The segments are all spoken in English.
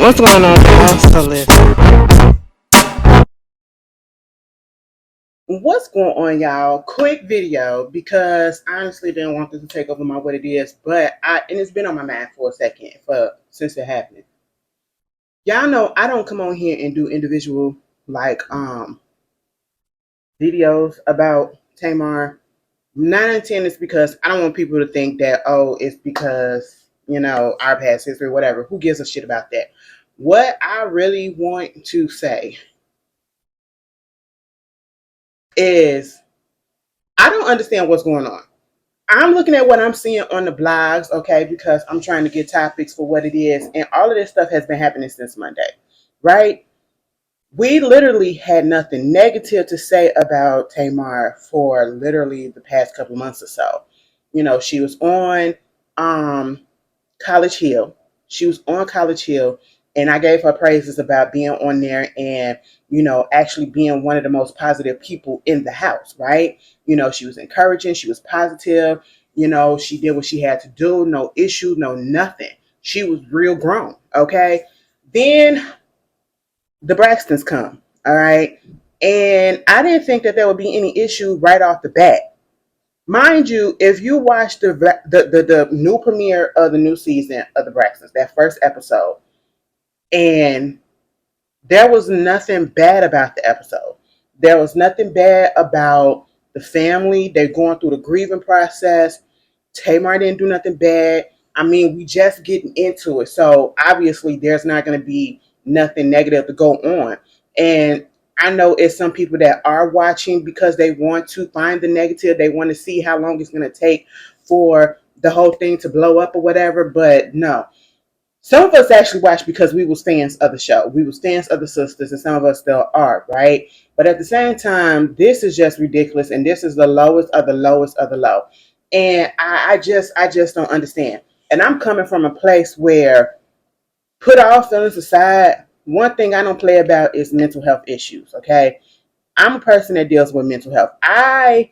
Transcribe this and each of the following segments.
What's going on, y'all? So listen. What's going on, y'all? Quick video because I honestly didn't want this to take over my what it is, but and it's been on my mind for a second since it happened. Y'all know I don't come on here and do individual videos about Tamar. 9 and 10 is because I don't want people to think that it's because our past history, whatever. Who gives a shit about that? What I really want to say is I don't understand what's going on. I'm looking at what I'm seeing on the blogs, okay, because I'm trying to get topics for what it is. And all of this stuff has been happening since Monday, right? We literally had nothing negative to say about Tamar for literally the past couple months or so. She was on College Hill. She was on College Hill, and I gave her praises about being on there and, actually being one of the most positive people in the house, right? She was encouraging, she was positive, she did what she had to do, no issue, no nothing. She was real grown, okay? Then the Braxtons come, all right? And I didn't think that there would be any issue right off the bat. Mind you, if you watch the new premiere of the new season of the Braxtons, that first episode, and there was nothing bad about the episode. There was nothing bad about the family. They're going through the grieving process. Tamar didn't do nothing bad. I mean, we just getting into it. So obviously there's not going to be nothing negative to go on. And I know it's some people that are watching because they want to find the negative. They want to see how long it's going to take for the whole thing to blow up or whatever. But no, some of us actually watched because we was fans of the show. We was fans of the sisters, and some of us still are, right? But at the same time, this is just ridiculous, and this is the lowest of the lowest of the low. And I just don't understand. And I'm coming from a place where, put all feelings aside, one thing I don't play about is mental health issues. Okay, I'm a person that deals with mental health. I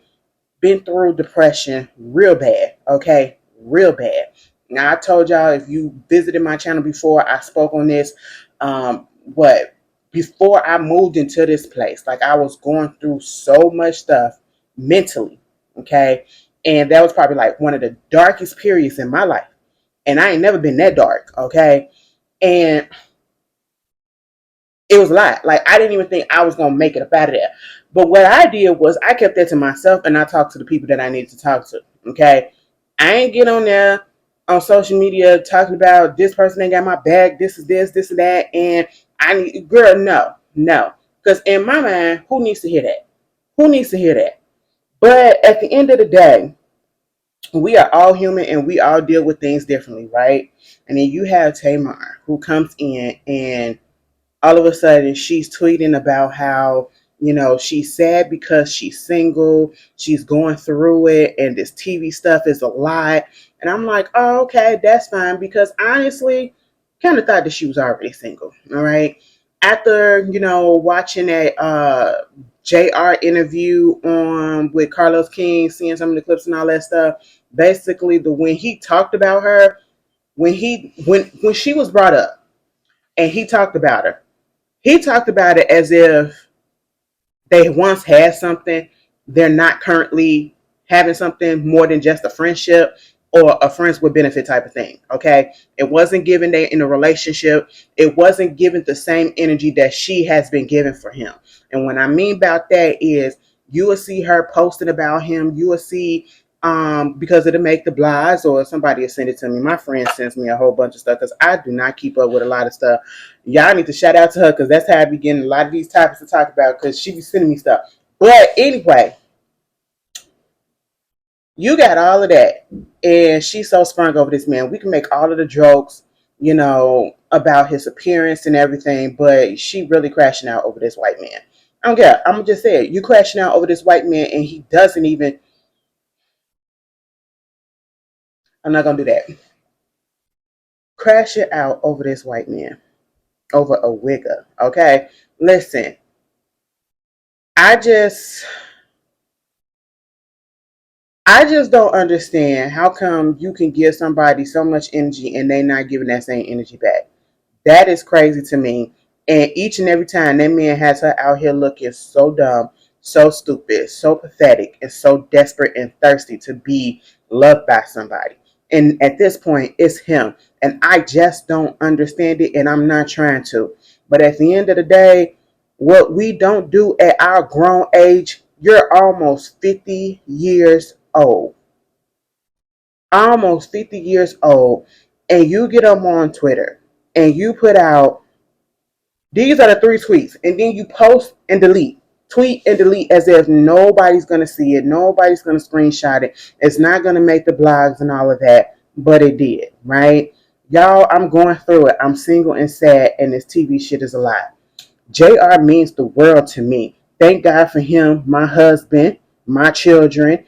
been through depression real bad, okay? Real bad. Now, I told y'all, if you visited my channel before, I spoke on this. What? Before I moved into this place, like I was going through so much stuff mentally, okay? And that was probably like one of the darkest periods in my life. And I ain't never been that dark, okay? And it was a lot. Like I didn't even think I was gonna make it up out of there. But what I did was I kept that to myself and I talked to the people that I needed to talk to. Okay. I ain't get on there on social media talking about this person ain't got my back, this is this is that, and I need girl, no. Because in my mind, who needs to hear that? Who needs to hear that? But at the end of the day, we are all human and we all deal with things differently, right? And then you have Tamar who comes in and all of a sudden she's tweeting about how she's sad because she's single, she's going through it, and this TV stuff is a lot. And I'm like, oh, okay, that's fine, because honestly kind of thought that she was already single. All right, after watching that JR interview on with Carlos King, seeing some of the clips and all that stuff, basically when he talked about her, when she was brought up and he talked about her, he talked about it as if they once had something, they're not currently having something more than just a friendship or a friends with benefit type of thing. Okay. It wasn't given they in a relationship. It wasn't given the same energy that she has been given for him. And what I mean about that is you will see her posting about him. You will see because it'll make the blogs or somebody will send it to me. My friend sends me a whole bunch of stuff because I do not keep up with a lot of stuff. Y'all need to shout out to her because that's how I be getting a lot of these topics to talk about because she be sending me stuff. But anyway, you got all of that. And she's so sprung over this man. We can make all of the jokes, about his appearance and everything, but she really crashing out over this white man. I don't care. I'm going to just say it. You crashing out over this white man and he doesn't even. I'm not going to do that. Crashing out over this white man. Over a wigger. Okay? Listen. I just don't understand how come you can give somebody so much energy and they not giving that same energy back. That is crazy to me. And each and every time that man has her out here looking so dumb, so stupid, so pathetic, and so desperate and thirsty to be loved by somebody. And at this point, it's him. And I just don't understand it, and I'm not trying to. But at the end of the day, what we don't do at our grown age, you're almost 50 years old. Almost 50 years old. And you get them on Twitter and you put out, these are the three tweets, and then you post and delete. Tweet and delete as if nobody's going to see it. Nobody's going to screenshot it. It's not going to make the blogs and all of that, but it did, right? Y'all, I'm going through it. I'm single and sad, and this TV shit is a lot. JR means the world to me. Thank God for him. My husband, my husband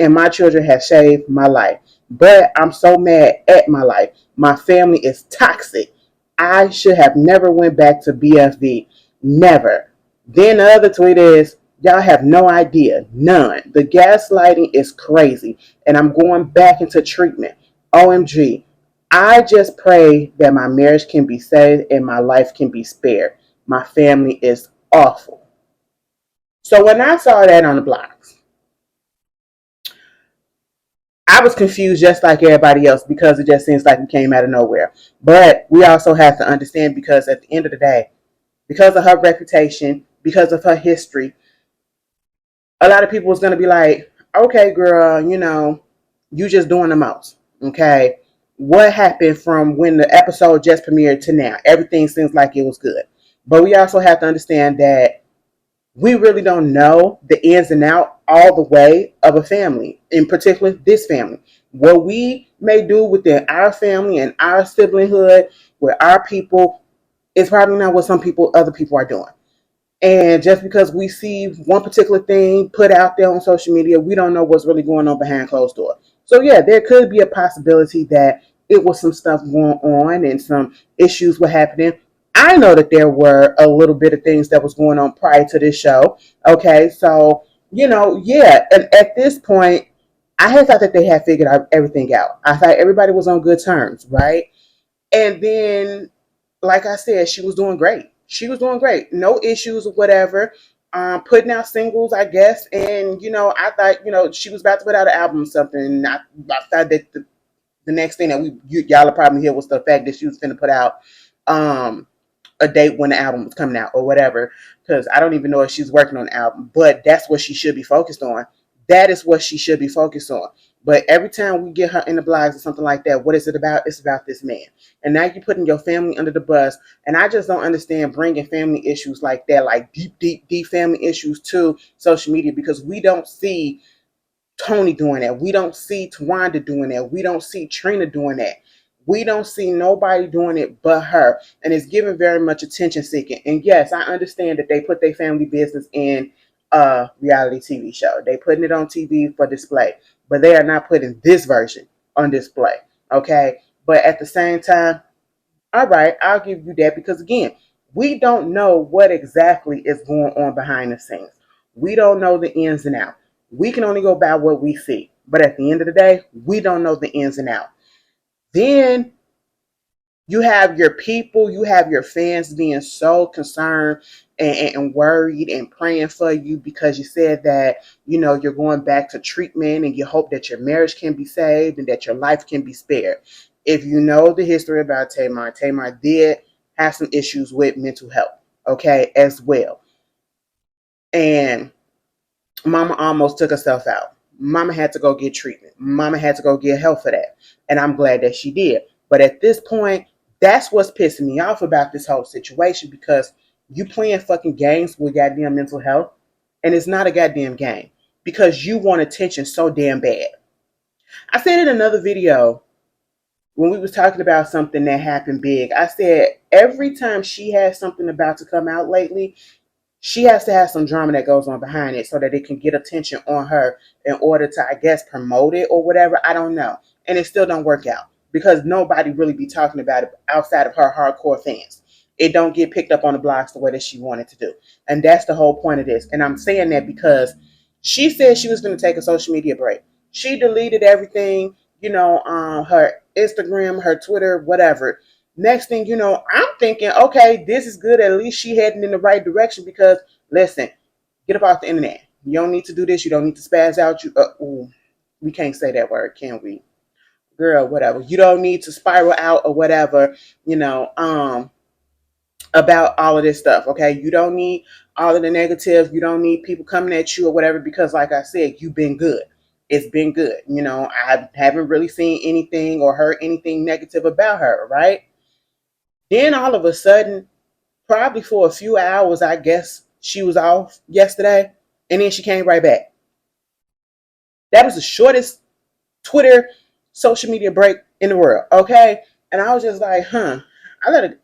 and my children have saved my life. But I'm so mad at my life. My family is toxic. I should have never went back to BFV. Never. Then the other tweet is, y'all have no idea. None. The gaslighting is crazy. And I'm going back into treatment. OMG. I just pray that my marriage can be saved and my life can be spared. My family is awful. So when I saw that on the blogs, I was confused just like everybody else because it just seems like it came out of nowhere. But we also have to understand, because at the end of the day, because of her reputation, because of her history, a lot of people was going to be like, okay, girl, you just doing the most. Okay. What happened from when the episode just premiered to now? Everything seems like it was good. But we also have to understand that we really don't know the ins and outs all the way of a family, in particular this family. What we may do within our family and our siblinghood with our people is probably not what other people are doing. And just because we see one particular thing put out there on social media, we don't know what's really going on behind closed doors. So yeah, there could be a possibility that it was some stuff going on and some issues were happening. I know that there were a little bit of things that was going on prior to this show. Okay, so yeah. And at this point, I had thought that they had figured out everything out. I thought everybody was on good terms, right? And then, like I said, she was doing great. She was doing great. No issues or whatever. Putting out singles, I guess. And, I thought, she was about to put out an album or something. And I thought that the next thing that y'all will probably hear was the fact that she was going to put out a date when the album was coming out or whatever. Because I don't even know if she's working on the album. But that's what she should be focused on. That is what she should be focused on. But every time we get her in the blogs or something like that, what is it about? It's about this man. And now you're putting your family under the bus. And I just don't understand bringing family issues like that, like deep family issues to social media, because we don't see Tony doing that. We don't see Tawanda doing that. We don't see Trina doing that. We don't see nobody doing it but her. And it's given very much attention seeking. And yes, I understand that they put their family business in a reality TV show. They putting it on TV for display. But they are not putting this version on display. Okay? But at the same time, all right, I'll give you that, because again, we don't know what exactly is going on behind the scenes. We don't know the ins and outs. We can only go by what we see. But at the end of the day, we don't know the ins and outs. Then you have your people, you have your fans being so concerned and worried and praying for you because you said that, you're going back to treatment and you hope that your marriage can be saved and that your life can be spared. If you know the history about Tamar did have some issues with mental health, okay, as well. And Mama almost took herself out. Mama had to go get treatment. Mama had to go get help for that. And I'm glad that she did. But at this point, that's what's pissing me off about this whole situation, because you playing fucking games with goddamn mental health, and it's not a goddamn game because you want attention so damn bad. I said in another video when we was talking about something that happened big, I said every time she has something about to come out lately, she has to have some drama that goes on behind it so that it can get attention on her in order to, I guess, promote it or whatever. I don't know. And it still don't work out because nobody really be talking about it outside of her hardcore fans. It don't get picked up on the blogs the way that she wanted to do. And that's the whole point of this. And I'm saying that because she said she was going to take a social media break. She deleted everything, her Instagram, her Twitter, whatever. Next thing you know, I'm thinking, okay, this is good. At least she heading in the right direction because listen, get up off the internet. You don't need to do this. You don't need to spaz out. Ooh, we can't say that word, can we? Girl, whatever. You don't need to spiral out or whatever, you know, about all of this stuff. Okay. You don't need all of the negatives. You don't need people coming at you or whatever, because like I said, you've been good. It's been good. You know, I haven't really seen anything or heard anything negative about her, right? Then all of a sudden, probably for a few hours, I guess she was off yesterday, and then she came right back. That was the shortest Twitter social media break in the world. Okay. And I was just like, huh. I let it,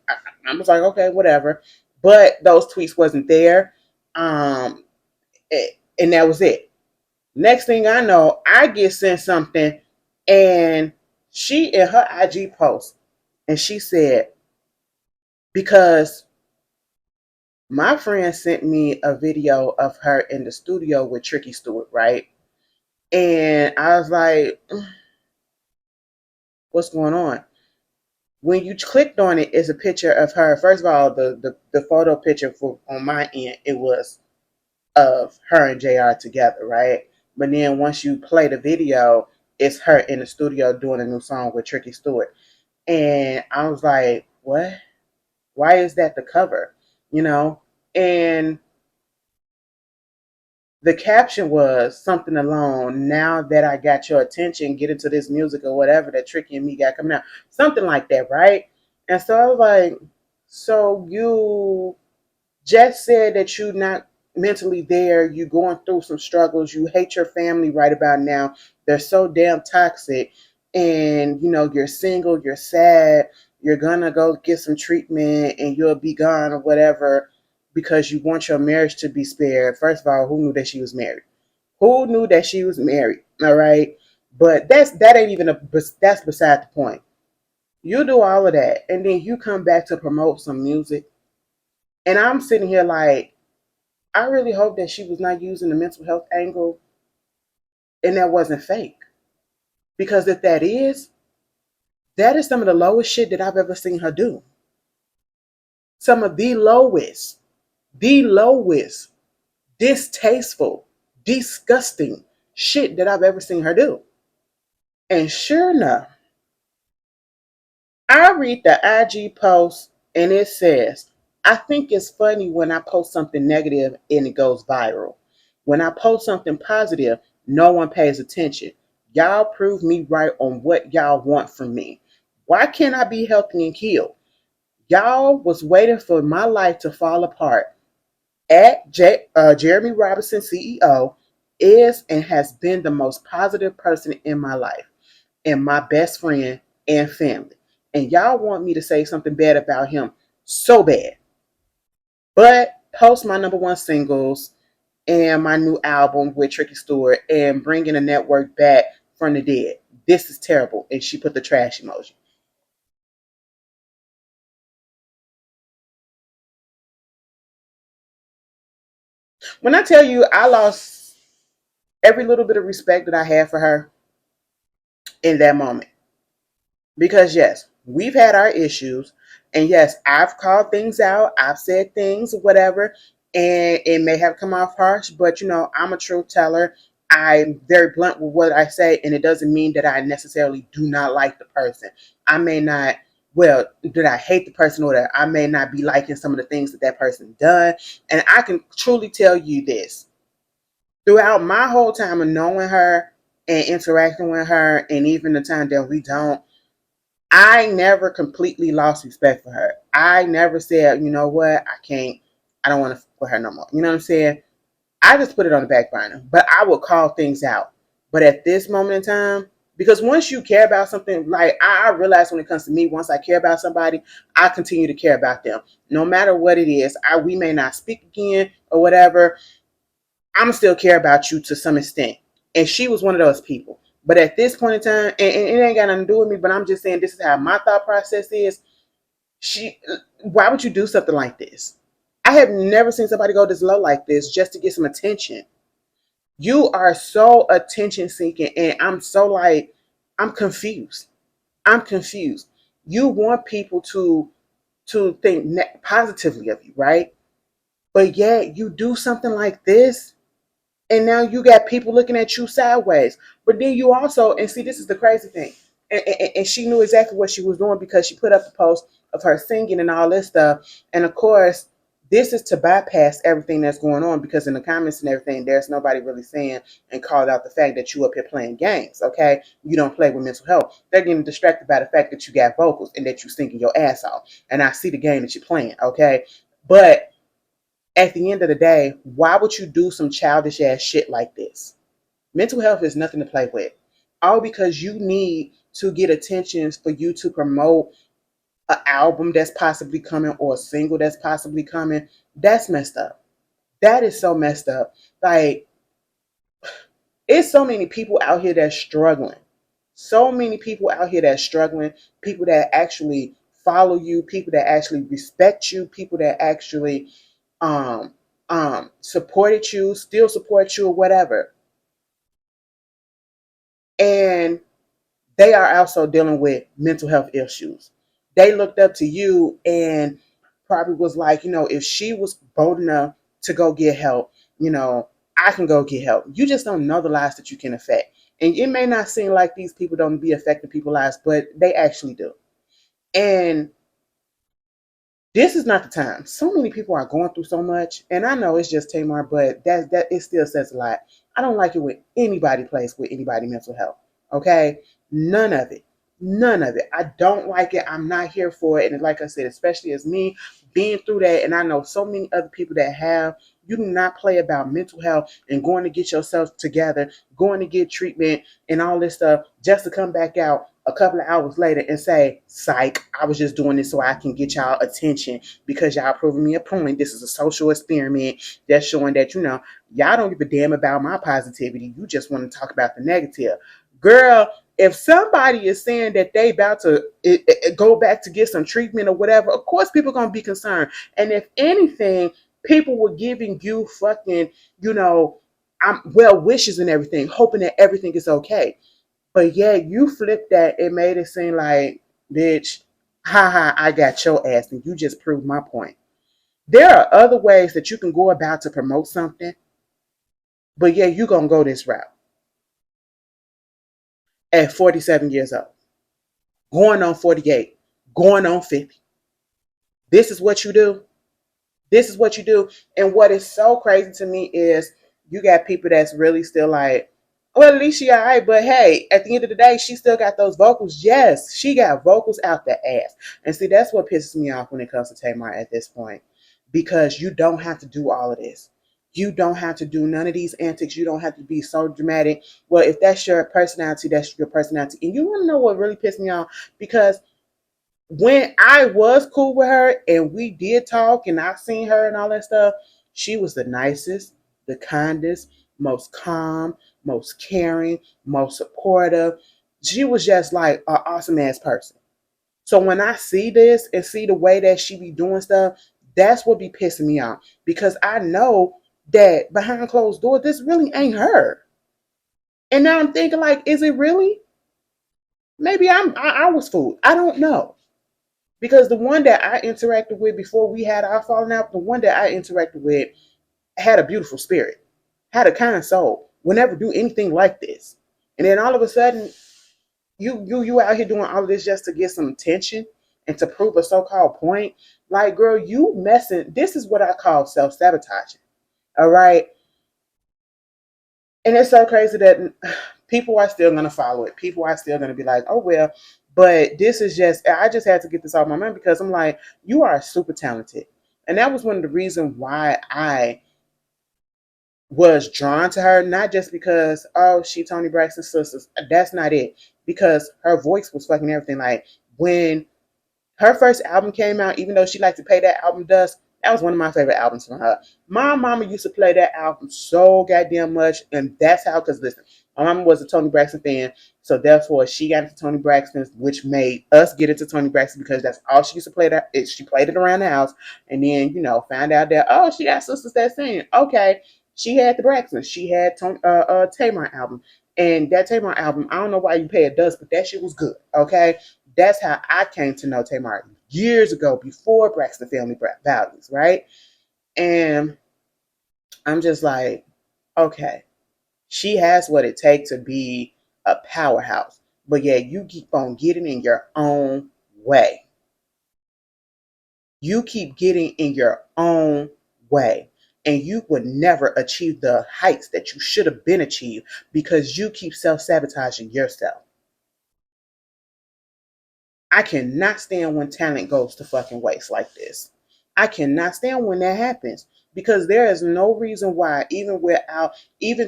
I was like, okay, whatever. But those tweets wasn't there. Um, and that was it. Next thing I know, I get sent something, and she in her IG post, and she said, because my friend sent me a video of her in the studio with Tricky Stewart, right? And I was like, what's going on? When you clicked on it, it's a picture of her. First of all, the photo picture for on my end, it was of her and JR together, right? But then once you play the video, it's her in the studio doing a new song with Tricky Stewart. And I was like, what? Why is that the cover? You know? And the caption was something along, now that I got your attention, get into this music or whatever that Tricky and me got coming out. Something like that, right? And so I was like, so you just said that you're not mentally there, you going through some struggles, you hate your family right about now. They're so damn toxic. And you know, you're single, you're sad, you're gonna go get some treatment and you'll be gone or whatever because you want your marriage to be spared. First of all, who knew that she was married? Who knew that she was married? All right. But that ain't even that's beside the point. You do all of that and then you come back to promote some music. And I'm sitting here like, I really hope that she was not using the mental health angle and that wasn't fake. Because if that is some of the lowest shit that I've ever seen her do. Some of the lowest, distasteful, disgusting shit that I've ever seen her do. And sure enough, I read the IG post and it says, I think it's funny when I post something negative and it goes viral. When I post something positive, no one pays attention. Y'all prove me right on what y'all want from me. Why can't I be healthy and healed? Y'all was waiting for my life to fall apart. Jeremy Robinson, CEO, is and has been the most positive person in my life and my best friend and family. And y'all want me to say something bad about him so bad. But post my number one singles and my new album with Tricky Stewart and bringing the network back from the dead. This is terrible. And she put the trash emoji. When I tell you I lost every little bit of respect that I had for her in that moment. Because yes, we've had our issues, and yes, I've called things out, I've said things, whatever, and it may have come off harsh, but you know, I'm a truth teller. I'm very blunt with what I say, and it doesn't mean that I necessarily do not like the person. I may not, well, that I hate the person, or that I may not be liking some of the things that that person done. And I can truly tell you this: throughout my whole time of knowing her and interacting with her, and even the time that we don't, I never completely lost respect for her. I never said, you know what, I can't, I don't want to with her no more. You know what I'm saying? I just put it on the back burner, but I will call things out. But at this moment in time, because once you care about something, like I realize when it comes to me, once I care about somebody, I continue to care about them. No matter what it is, we may not speak again or whatever, I'm still care about you to some extent. And she was one of those people. But at this point in time, and it ain't got nothing to do with me, but I'm just saying this is how my thought process is. She, why would you do something like this? I have never seen somebody go this low like this just to get some attention. You are so attention seeking, and I'm so like, I'm confused. I'm confused. You want people to think positively of you, right? But yet you do something like this, and now you got people looking at you sideways. But then you also, and see, this is the crazy thing, and she knew exactly what she was doing because she put up a post of her singing and all this stuff. And of course, this is to bypass everything that's going on because in the comments and everything, there's nobody really saying and called out the fact that you up here playing games. Okay, you don't play with mental health. They're getting distracted by the fact that you got vocals and that you singing your ass off. And I see the game that you're playing. Okay, but at the end of the day, why would you do some childish ass shit like this? Mental health is nothing to play with. All because you need to get attention for you to promote an album that's possibly coming or a single that's possibly coming. That's messed up. That is so messed up. Like, it's so many people out here that's struggling. So many people out here that's struggling. People that actually follow you, people that actually respect you, people that actually um supported you, still support you or whatever. And they are also dealing with mental health issues. They looked up to you and probably was like, if she was bold enough to go get help, I can go get help. You just don't know the lives that you can affect. And it may not seem like these people don't be affecting people's lives, but they actually do. And this is not the time. So many people are going through so much, and I know it's just Tamar, but that it still says a lot. I don't like it when anybody plays with anybody mental health. Okay, none of it, none of it. I don't like it. I'm not here for it. And like I said, especially as me being through that, and I know so many other people that have. You do not play about mental health and going to get yourself together, going to get treatment and all this stuff just to come back out a couple of hours later and say, psych, I was just doing this so I can get y'all attention because y'all proving me a point. This is a social experiment that's showing that, y'all don't give a damn about my positivity. You just want to talk about the negative. Girl, if somebody is saying that they about to go back to get some treatment or whatever, of course people are going to be concerned. And if anything, people were giving you fucking, well wishes and everything, hoping that everything is okay. But yeah, you flipped that and made it seem like, bitch, haha, I got your ass, and you just proved my point. There are other ways that you can go about to promote something, but yeah, you're gonna go this route at 47 years old, going on 48, going on 50. This is what you do. This is what you do. And what is so crazy to me is you got people that's really still like, well, at least she all right, but hey, at the end of the day, she still got those vocals. Yes, she got vocals out the ass. And see, that's what pisses me off when it comes to Tamar at this point. Because you don't have to do all of this. You don't have to do none of these antics. You don't have to be so dramatic. Well, if that's your personality, that's your personality. And you want to know what really pissed me off? Because when I was cool with her and we did talk and I seen her and all that stuff, she was the nicest, the kindest, most calm, most caring, most supportive. She was just like an awesome ass person. So when I see this and see the way that she be doing stuff, that's what be pissing me off because I know that behind closed doors, this really ain't her. And now I'm thinking like, is it really? Maybe I was fooled. I don't know. Because the one that I interacted with before we had our falling out, the one that I interacted with had a beautiful spirit, had a kind soul, would never do anything like this. And then all of a sudden, you out here doing all of this just to get some attention and to prove a so-called point. Like, girl, you messing. This is what I call self-sabotaging. All right. And it's so crazy that people are still gonna follow it. People are still gonna be like, oh well, but this is just I just had to get this off my mind because I'm like, you are super talented. And that was one of the reasons why I was drawn to her, not just because, oh, she Tony Braxton's sisters. That's not it. Because her voice was fucking everything. Like when her first album came out, even though she liked to pay that album dust, that was one of my favorite albums from her. My mama used to play that album so goddamn much, and that's how, because listen, my mama was a Tony Braxton fan, so therefore she got into Tony Braxton, which made us get into Tony Braxton because that's all she used to play. That she played it around the house, and then found out that she got sisters that sing. Okay, she had the Braxton, she had Tamar album, and that Tamar album, I don't know why you pay a dust, but that shit was good. Okay, That's how I came to know Tamar years ago, before Braxton Family Values, right? And I'm just like, okay, she has what it takes to be a powerhouse. But yeah, you keep on getting in your own way. You keep getting in your own way. And you would never achieve the heights that you should have been achieved because you keep self-sabotaging yourself. I cannot stand when talent goes to fucking waste like this. I cannot stand when that happens because there is no reason why, even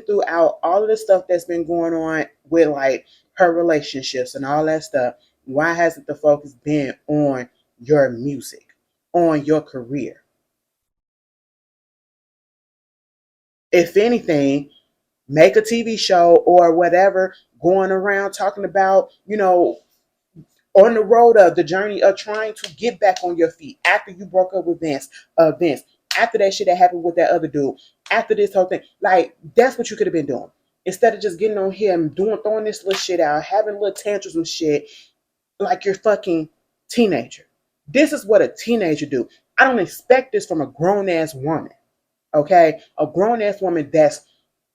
throughout all of the stuff that's been going on with like her relationships and all that stuff, why hasn't the focus been on your music, on your career? If anything, make a TV show or whatever, going around talking about, on the road of the journey of trying to get back on your feet after you broke up with Vince, after that shit that happened with that other dude, after this whole thing. Like, that's what you could have been doing. Instead of just getting on here and throwing this little shit out, having little tantrums and shit like you're fucking teenager. This is what a teenager do. I don't expect this from a grown ass woman. Okay? A grown ass woman that's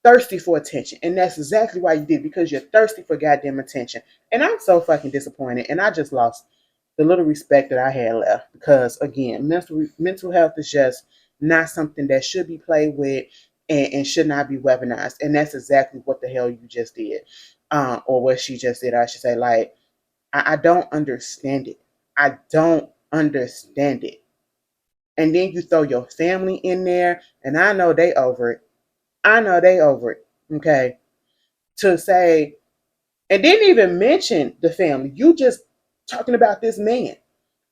thirsty for attention. And that's exactly why you did, because you're thirsty for goddamn attention. And I'm so fucking disappointed. And I just lost the little respect that I had left. Because again, mental health is just not something that should be played with and should not be weaponized. And that's exactly what the hell you just did. Or what she just did, I should say. Like, I don't understand it. I don't understand it. And then you throw your family in there, and I know they over it. I know they over it. Okay. To say, and didn't even mention the family. You just talking about this man.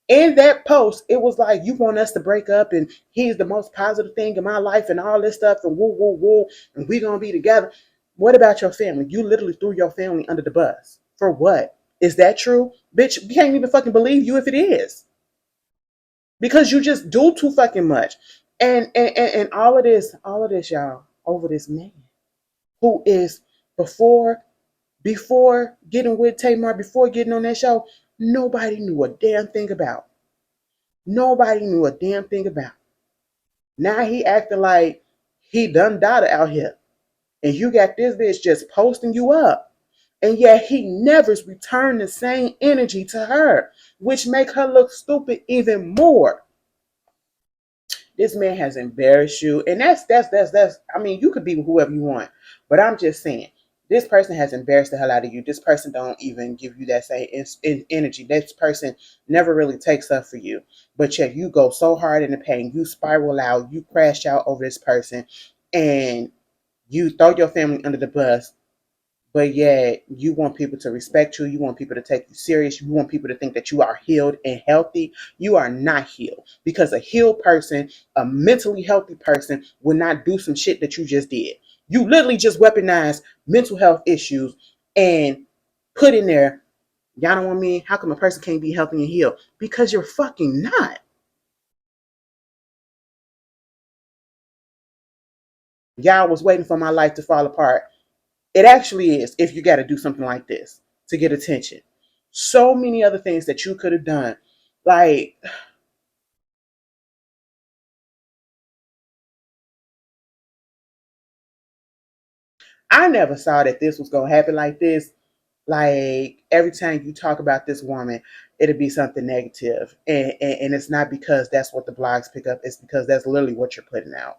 In that post, it was like, you want us to break up and he's the most positive thing in my life and all this stuff and woo, woo, woo, and we gonna be together. What about your family? You literally threw your family under the bus. For what? Is that true? Bitch, we can't even fucking believe you if it is. Because you just do too fucking much. And all of this, y'all, over this man who is before before getting with Tamar, before getting on that show, nobody knew a damn thing about. Nobody knew a damn thing about. Now he acting like he done data out here. And you got this bitch just posting you up. And yet he never returned the same energy to her, which make her look stupid even more. This man has embarrassed you, and that's. I mean, you could be whoever you want, but I'm just saying, this person has embarrassed the hell out of you. This person don't even give you that same energy. This person never really takes up for you, but yet you go so hard in the pain, you spiral out, you crash out over this person, and you throw your family under the bus, but yet you want people to respect you. You want people to take you serious. You want people to think that you are healed and healthy. You are not healed, because a healed person, a mentally healthy person, will not do some shit that you just did. You literally just weaponized mental health issues and put in there, y'all don't want me. How come a person can't be healthy and healed? Because you're fucking not. Y'all was waiting for my life to fall apart. It actually is, if you got to do something like this to get attention. So many other things that you could have done. Like, I never saw that this was going to happen like this. Like, every time you talk about this woman, it'll be something negative. And it's not because that's what the blogs pick up, it's because that's literally what you're putting out.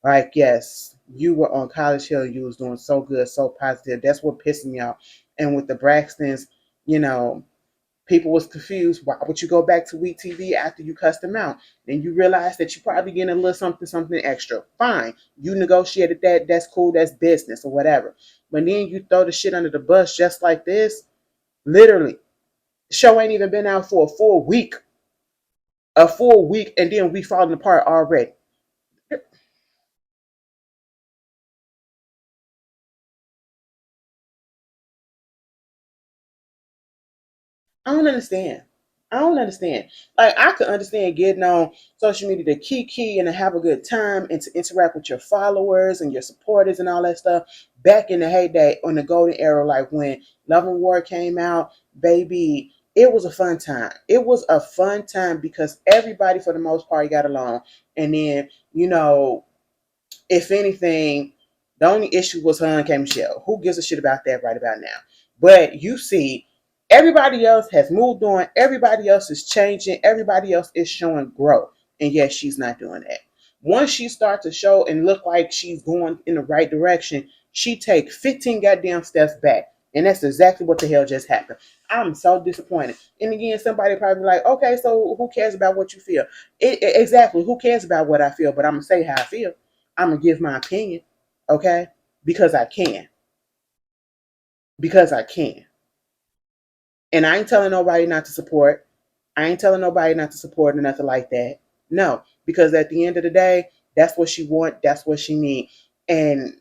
Like, yes, you were on College Hill, you was doing so good, so positive. That's what pissed me off. And with the Braxtons, you know, people was confused. Why would you go back to Week TV after you cussed them out? Then you realize that you probably getting a little something extra. Fine. You negotiated that. That's cool. That's business or whatever. But then you throw the shit under the bus just like this. Literally. The show ain't even been out for a full week. A full week, and then we falling apart already. I don't understand. I don't understand. Like, I could understand getting on social media to kiki and to have a good time and to interact with your followers and your supporters and all that stuff back in the heyday on the golden era, like when Love and War came out, baby. it was a fun time. It was a fun time because everybody, for the most part, got along. And then, if anything, the only issue was her and K Michelle. Who gives a shit about that right about now? But you see, everybody else has moved on. Everybody else is changing. Everybody else is showing growth. And yet she's not doing that. Once she starts to show and look like she's going in the right direction, she take 15 goddamn steps back. And that's exactly what the hell just happened. I'm so disappointed. And again, somebody probably like, okay, so who cares about what you feel? Exactly. Who cares about what I feel? But I'm going to say how I feel. I'm going to give my opinion. Okay? Because I can. Because I can. And I ain't telling nobody not to support. I ain't telling nobody not to support or nothing like that. No. Because at the end of the day, that's what she want. That's what she need. And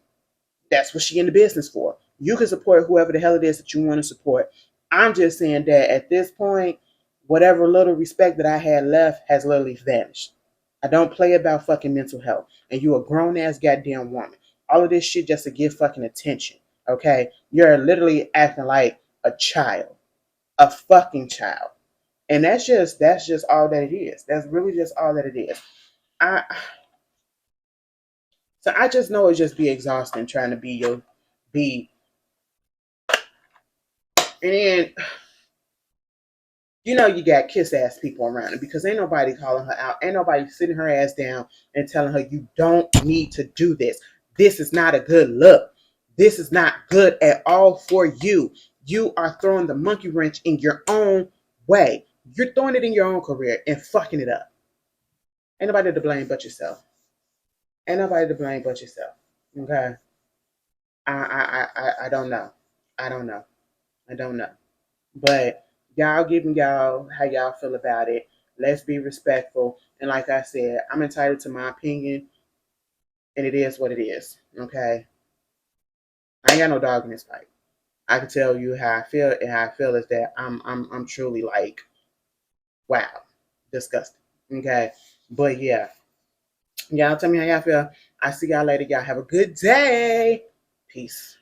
that's what she in the business for. You can support whoever the hell it is that you want to support. I'm just saying that at this point, whatever little respect that I had left has literally vanished. I don't play about fucking mental health. And you a grown ass goddamn woman. All of this shit just to give fucking attention. Okay? You're literally acting like a child. A fucking child. And that's just all that it is. That's really just all that it is. I so I just know it just be exhausting trying to be and then you got kiss ass people around her because ain't nobody calling her out. Ain't nobody sitting her ass down and telling her you don't need to do this. This is not a good look. This is not good at all for you. You are throwing the monkey wrench in your own way. You're throwing it in your own career and fucking it up. Ain't nobody to blame but yourself. Ain't nobody to blame but yourself. Okay. I don't know. I don't know. I don't know. But y'all giving y'all how y'all feel about it. Let's be respectful. And like I said, I'm entitled to my opinion, and it is what it is. Okay. I ain't got no dog in this fight. I can tell you how I feel, and how I feel is that I'm truly like, wow, disgusting. Okay. But yeah. Y'all tell me how y'all feel. I see y'all later. Y'all have a good day. Peace.